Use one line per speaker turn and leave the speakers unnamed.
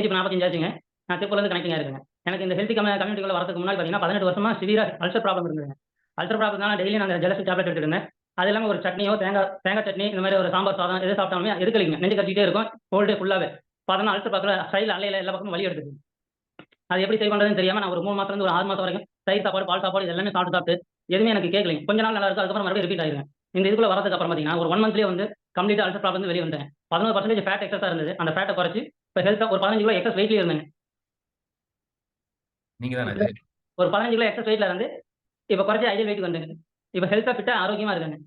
Age இப்போ 45 ஆச்சுங்க. நான் திருப்பூர்லேருந்து கனெக்டிங்காக இருக்குங்க. எனக்கு இந்த ஹெல்த் கம்யூனிட்டிக்குள்ள வரதுக்கு முன்னாடி பார்த்தீங்கன்னா 18 வருஷமா சிவியரா அல்சர் ப்ராப்ளம் இருந்ததுங்க. அல்சர் ப்ராப்ளம்னால டெய்லி நான் ஜலசி டேப்லெட் எடுத்துட்டு இருந்தேன். அது இல்லாம ஒரு சட்னியோ, தேங்காய் சட்னி இந்த மாதிரி ஒரு சாம்பார் சாதம் எது சாப்பிட்டாலுமே எதுக்கலிங்க. நெஞ்சு கட்டிக்கிட்டே இருக்கும் ஹோல் டே ஃபுல்லாவே. பார்த்தோன்னா அல்சர் ப்ராப்ளம் சைடுல அலையில எல்லா பக்கமும் வலி எடுத்துது. அது எப்படி சரி பண்றதுன்னு தெரியாம நான் ஒரு 3 மாசத்துலேருந்து ஒரு 6 மாசம் வரைக்கும் தயிர் சாப்பாடு, பால் சாப்பாடு இது எல்லாமே சாப்பிட்டு எதுவுமே எனக்கு கேட்கலைங்க. கொஞ்ச நாள் நல்லா இருக்கும். அதுக்கப்புறம் மறுபடியும் ரிப்பீட் ஆயிருங்க. இந்த இதுக்குள்ள வரதுக்கு அப்புறம் பார்த்தீங்கன்னா, ஒரு 1 மந்த்லயே வந்து கம்ப்ளீட்டா அல்சர் ப்ராப்ளம் வெளிய வந்துட்டேன். 11% ஃபேட் எக்ஸஸா இருந்தது. அந்த ஃபேட்ட குறைச்சு இப்ப ஹெல்த்தா ஒரு 15 கிலோ எக்ஸஸ் வெயிட்லயே இருந்தேங்க.
நீங்க தானே அது?
ஒரு 15 கிலோ எக்ஸஸ் வெயிட்ல இருந்து இப்ப குறைச்சு ஐடியல் வெயிட்க்கு வந்துட்டேங்க. இப்ப ஹெல்த்தா ஃபிட்டா ஆரோக்கியமா இருக்கேங்க.